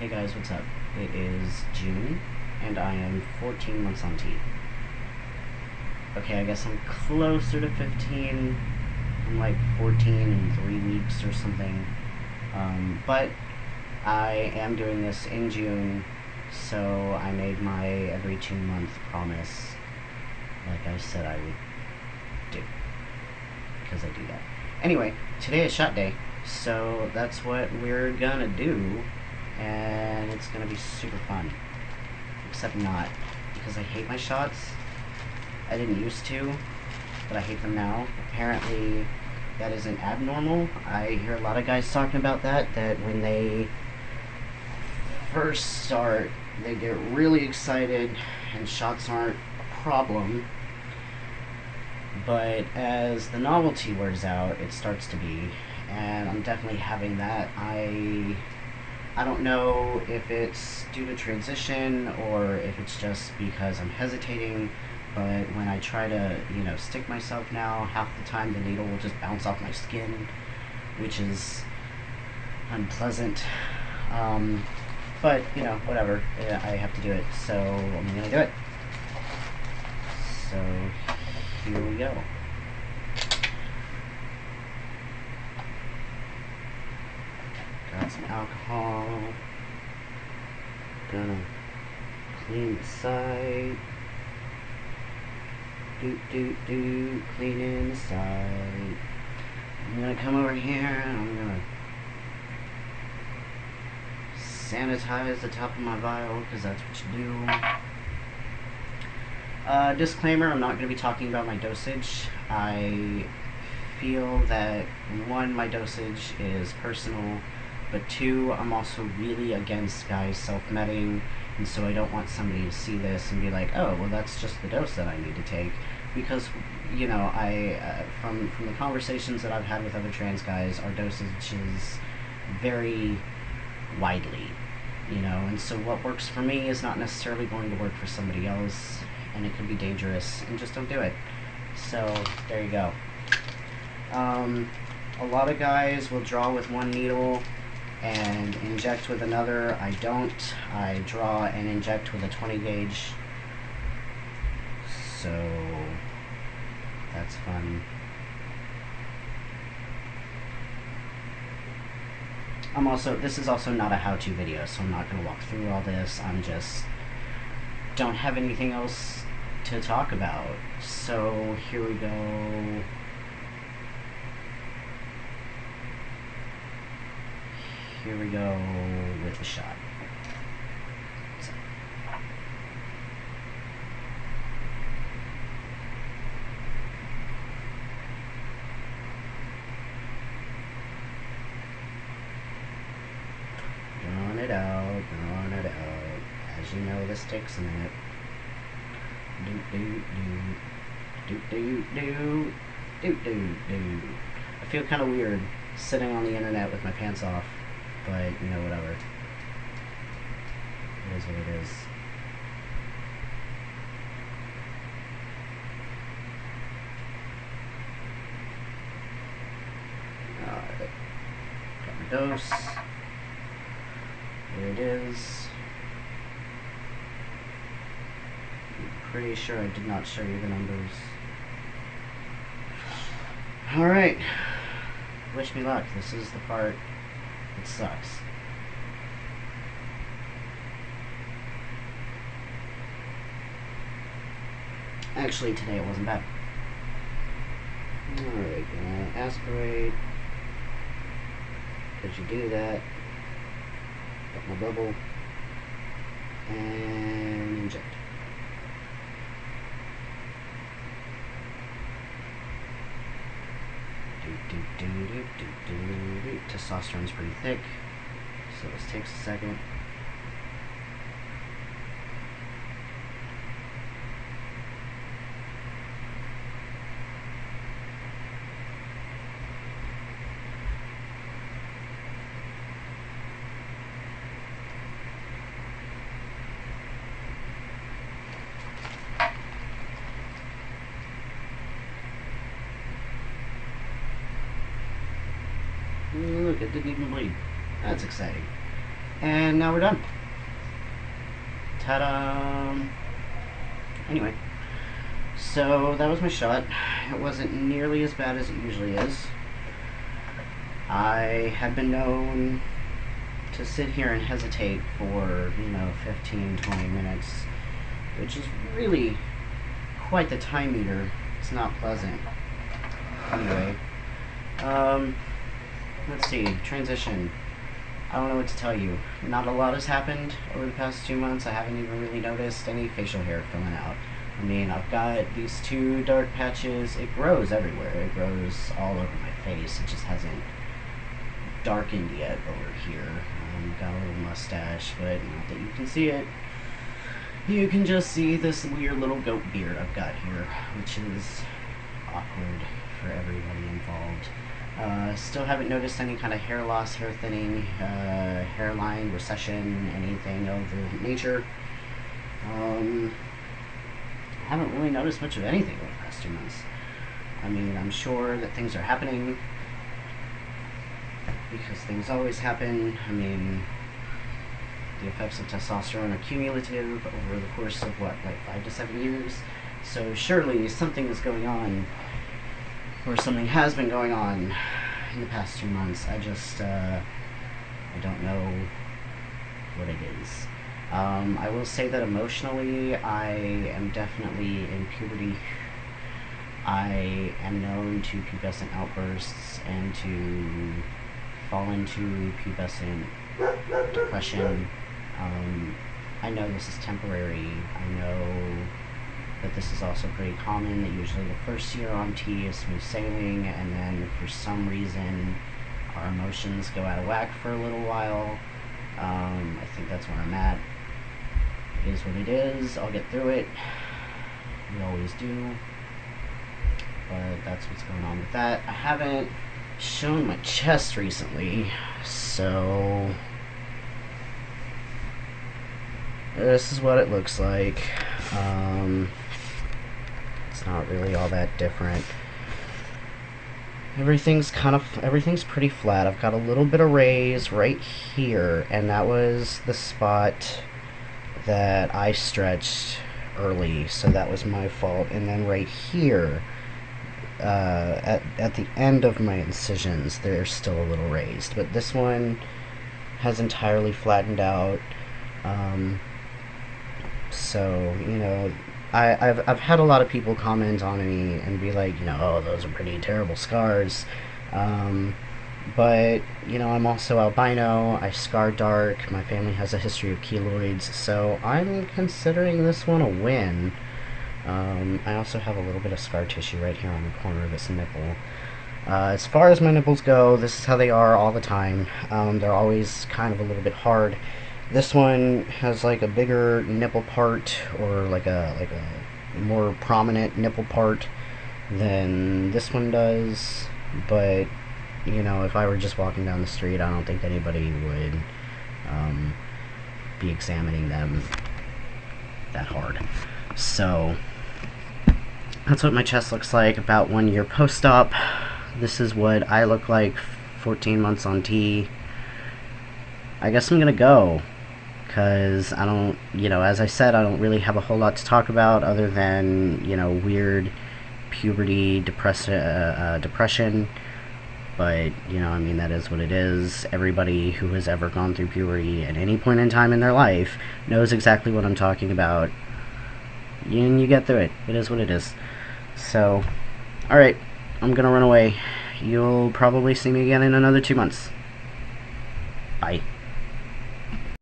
Hey guys, what's up? It is June, and I am 14 months on teeth. Okay, I guess I'm closer to 15. I'm like 14 in 3 weeks or something. But I am doing this in June, so I made my every 2-month promise, like I said I would do, because I do that. Anyway, today is shot day, so that's what we're gonna do, and it's gonna be super fun. Except not, because I hate my shots. I didn't used to, but I hate them now. Apparently, that isn't abnormal. I hear a lot of guys talking about that when they first start, they get really excited and shots aren't a problem. But as the novelty wears out, it starts to be, and I'm definitely having that. I don't know if it's due to transition or if it's just because I'm hesitating, but when I try to, stick myself now, half the time the needle will just bounce off my skin, which is unpleasant. But, whatever. I have to do it, so I'm gonna do it. So, here we go. Got some alcohol. Gonna clean the side. Cleaning the side. I'm gonna come over here and I'm gonna sanitize the top of my vial, because that's what you do. Disclaimer, I'm not going to be talking about my dosage. I feel that, 1, my dosage is personal, but 2, I'm also really against guys self-meding, and so I don't want somebody to see this and be like, oh, well, that's just the dose that I need to take, because, from the conversations that I've had with other trans guys, our dosage is very widely, and so what works for me is not necessarily going to work for somebody else, and it can be dangerous, and just don't do it. So, there you go. A lot of guys will draw with 1 needle and inject with another. I don't. I draw and inject with a 20 gauge. So, that's fun. This is also not a how-to video, so I'm not going to walk through all this. I'm just don't have anything else to talk about. So, here we go. Here we go with the shot. So. Drawing it out, drawing it out. As you know, this takes a minute. I feel kind of weird sitting on the internet with my pants off, but whatever. It is what it is. Alright. Got my dose. Here it is. I'm pretty sure I did not show you the numbers. Alright. Wish me luck. This is the part that sucks. Actually, today it wasn't bad. Alright, gonna aspirate. Because you do that. Got my bubble. And inject. Testosterone's pretty thick, so this takes a second. Look, it didn't even bleed. That's exciting. And now we're done. Ta-da! Anyway, so that was my shot. It wasn't nearly as bad as it usually is. I had been known to sit here and hesitate for, 15, 20 minutes, which is really quite the time eater. It's not pleasant. Anyway, let's see, transition. I don't know what to tell you. Not a lot has happened over the past 2 months. I haven't even really noticed any facial hair filling out. I mean, I've got these 2 dark patches. It grows everywhere. It grows all over my face. It just hasn't darkened yet over here. Got a little mustache, but not that you can see it. You can just see this weird little goat beard I've got here, which is awkward for everybody involved. Still haven't noticed any kind of hair loss, hair thinning, hairline recession, anything of the nature. Haven't really noticed much of anything over the past 2 months. I mean, I'm sure that things are happening, because things always happen. I mean, the effects of testosterone are cumulative over the course of, like 5 to 7 years. So surely something is going on, or something has been going on in the past 2 months. I just, I don't know what it is. I will say that emotionally, I am definitely in puberty. I am known to pubescent outbursts and to fall into pubescent depression. I know this is temporary. I know that this is also pretty common, that usually the first year on T is smooth sailing, and then for some reason our emotions go out of whack for a little while. I think that's where I'm at. It is what it is. I'll get through it. We always do. But that's what's going on with that. I haven't shown my chest recently, so this is what it looks like. It's not really all that different. Everything's pretty flat. I've got a little bit of raise right here, and that was the spot that I stretched early, so that was my fault. And then right here, at the end of my incisions, they're still a little raised, but this one has entirely flattened out. So, I've had a lot of people comment on me and be like, oh, those are pretty terrible scars. But, I'm also albino, I scar dark, my family has a history of keloids, so I'm considering this one a win. I also have a little bit of scar tissue right here on the corner of this nipple. As far as my nipples go, this is how they are all the time. They're always kind of a little bit hard. This one has like a bigger nipple part, or like a more prominent nipple part than this one does, but if I were just walking down the street, I don't think anybody would be examining them that hard. So that's what my chest looks like about 1 year post-op. This is what I look like 14 months on T. I guess I'm gonna go, because I don't, as I said, I don't really have a whole lot to talk about other than, weird puberty, depression. But, that is what it is. Everybody who has ever gone through puberty at any point in time in their life knows exactly what I'm talking about. And you get through it. It is what it is. So, alright, I'm gonna run away. You'll probably see me again in another 2 months. Bye.